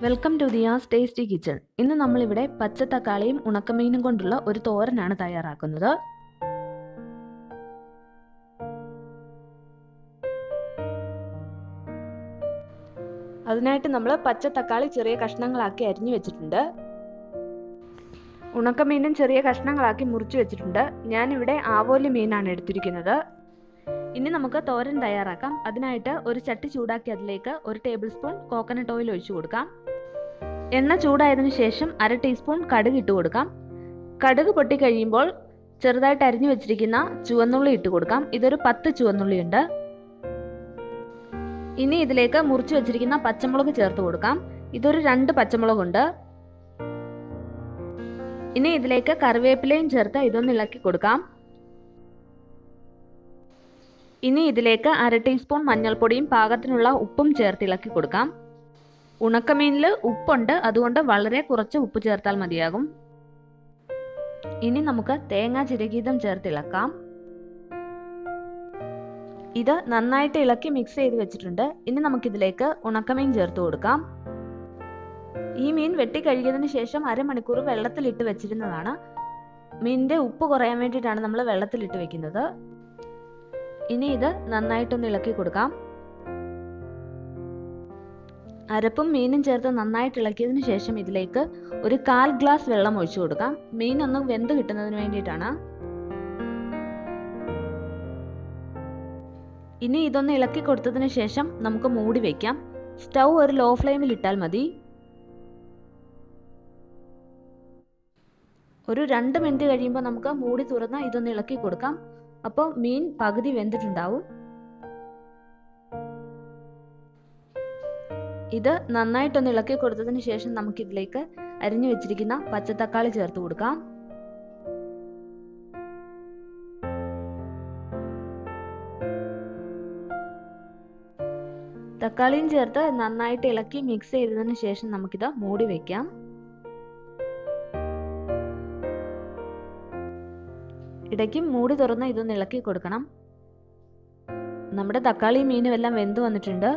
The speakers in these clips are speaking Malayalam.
Welcome to Diya's tasty kitchen. ഇന്ന് നമ്മളിവിടെ പച്ചത്തക്കാളിയും ഉണക്കമീനും കൊണ്ടുള്ള ഒരു തോരനാണ് തയ്യാറാക്കുന്നത്. അതിനായിട്ട് നമ്മൾ പച്ചത്തക്കാളി ചെറിയ കഷ്ണങ്ങളാക്കി അരിഞ്ഞു വെച്ചിട്ടുണ്ട്. ഉണക്കമീനും ചെറിയ കഷ്ണങ്ങളാക്കി മുറിച്ച് വെച്ചിട്ടുണ്ട്. ഞാനിവിടെ ആവോലി മീനാണ് എടുത്തിരിക്കുന്നത്. ഇനി നമുക്ക് തോരൻ തയ്യാറാക്കാം. അതിനായിട്ട് ഒരു ചട്ടി ചൂടാക്കി അതിലേക്ക് 1 ടേബിൾ സ്പൂൺ കോക്കനട്ട് ഓയിൽ ഒഴിച്ചു കൊടുക്കാം. എണ്ണ ചൂടായതിനു ശേഷം 1/2 ടീസ്പൂൺ കടുക് ഇട്ട് കൊടുക്കാം. കടുക് പൊട്ടി കഴിയുമ്പോൾ ചെറുതായിട്ട് അരിഞ്ഞു വെച്ചിരിക്കുന്ന ചുവന്നുള്ളി ഇട്ട് കൊടുക്കാം. ഇതൊരു 10 ചുവന്നുള്ളി ഉണ്ട്. ഇനി ഇതിലേക്ക് മുറിച്ച് വെച്ചിരിക്കുന്ന പച്ചമുളക് ചേർത്ത് കൊടുക്കാം. ഇതൊരു 2 പച്ചമുളകുണ്ട്. ഇനി ഇതിലേക്ക് കറിവേപ്പിലയും ചേർത്ത് ഇതൊന്ന് ഇളക്കി കൊടുക്കാം. ഇനി ഇതിലേക്ക് 1/2 ടീസ്പൂൺ മഞ്ഞൾപ്പൊടിയും പാകത്തിനുള്ള ഉപ്പും ചേർത്ത് ഇളക്കി കൊടുക്കാം. ഉണക്കമീനിൽ ഉപ്പുണ്ട്, അതുകൊണ്ട് വളരെ കുറച്ച് ഉപ്പ് ചേർത്താൽ മതിയാകും. ഇനി നമുക്ക് തേങ്ങ ചിരകിയതും ചേർത്ത് ഇളക്കാം. ഇത് നന്നായിട്ട് ഇളക്കി മിക്സ് ചെയ്ത് വെച്ചിട്ടുണ്ട്. ഇനി നമുക്കിതിലേക്ക് ഉണക്കമീൻ ചേർത്ത് കൊടുക്കാം. ഈ മീൻ വെട്ടി കഴുകിയതിന് ശേഷം 1/2 മണിക്കൂർ വെള്ളത്തിലിട്ട് വെച്ചിരുന്നതാണ്. മീനിന്റെ ഉപ്പ് കുറയാൻ വേണ്ടിയിട്ടാണ് നമ്മൾ വെള്ളത്തിലിട്ട് വെക്കുന്നത്. ഇനി ഇത് നന്നായിട്ടൊന്ന് ഇളക്കി കൊടുക്കാം. അരപ്പും മീനും ചേർത്ത് നന്നായിട്ട് ഇളക്കിയതിന് ശേഷം ഇതിലേക്ക് ഒരു 1/4 ഗ്ലാസ് വെള്ളം ഒഴിച്ചു കൊടുക്കാം. മീൻ ഒന്ന് വെന്ത് കിട്ടുന്നതിന് വേണ്ടിയിട്ടാണ്. ഇനി ഇതൊന്ന് ഇളക്കി കൊടുത്തതിന് ശേഷം നമുക്ക് മൂടി വെക്കാം. സ്റ്റൗ ഒരു ലോ ഫ്ലെയിമിൽ ഇട്ടാൽ മതി. ഒരു 2 മിനിറ്റ് കഴിയുമ്പോൾ നമുക്ക് മൂടി തുറന്ന് ഇതൊന്ന് ഇളക്കി കൊടുക്കാം. അപ്പോൾ മീൻ പകുതി വെന്തിട്ടുണ്ടാവും. ഇത് നന്നായിട്ടൊന്ന് ഇളക്കി കൊടുത്തതിന് ശേഷം നമുക്കിതിലേക്ക് അരിഞ്ഞു വെച്ചിരിക്കുന്ന പച്ചത്തക്കാളി ചേർത്ത് കൊടുക്കാം. തക്കാളിയും ചേർത്ത് നന്നായിട്ട് ഇളക്കി മിക്സ് ചെയ്തതിന് ശേഷം നമുക്കിത് മൂടി വെക്കാം. ഇടയ്ക്ക് മൂടി തുറന്ന് ഇതൊന്ന് ഇളക്കി കൊടുക്കണം. നമ്മുടെ തക്കാളിയും മീനും എല്ലാം വെന്ത് വന്നിട്ടുണ്ട്.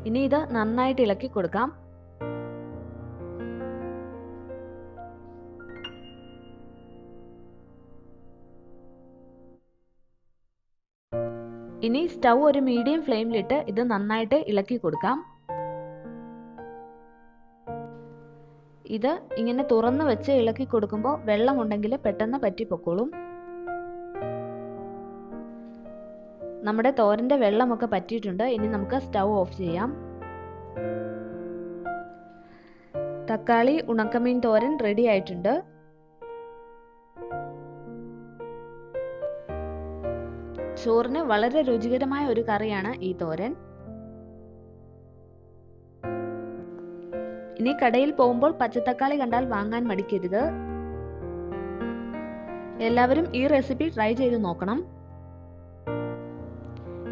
ഇനി ഇത് നന്നായിട്ട് ഇളക്കി കൊടുക്കാം. ഇനി സ്റ്റൗ ഒരു മീഡിയം ഫ്ലെയിമിലിട്ട് ഇത് നന്നായിട്ട് ഇളക്കി കൊടുക്കാം. ഇത് ഇങ്ങനെ തുറന്നു വെച്ച് ഇളക്കി കൊടുക്കുമ്പോൾ വെള്ളമുണ്ടെങ്കിൽ പെട്ടെന്ന് പറ്റിപ്പൊക്കോളും. നമ്മുടെ തോരന്റെ വെള്ളമൊക്കെ പറ്റിയിട്ടുണ്ട്. ഇനി നമുക്ക് സ്റ്റൗ ഓഫ് ചെയ്യാം. തക്കാളി ഉണക്കമീൻ തോരൻ റെഡി ആയിട്ടുണ്ട്. ചോറിന് വളരെ രുചികരമായ ഒരു കറിയാണ് ഈ തോരൻ. ഇനി കടയിൽ പോകുമ്പോൾ പച്ചത്തക്കാളി കണ്ടാൽ വാങ്ങാൻ മടിക്കരുത്. എല്ലാവരും ഈ റെസിപ്പി ട്രൈ ചെയ്ത് നോക്കണം.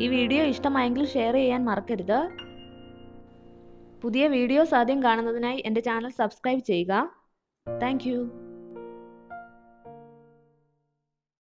ഈ വീഡിയോ ഇഷ്ടമായെങ്കിൽ ഷെയർ ചെയ്യാൻ മറക്കരുത്. പുതിയ വീഡിയോസ് ആദ്യം കാണുന്നതിനായി എൻ്റെ ചാനൽ സബ്സ്ക്രൈബ് ചെയ്യുക. Thank you.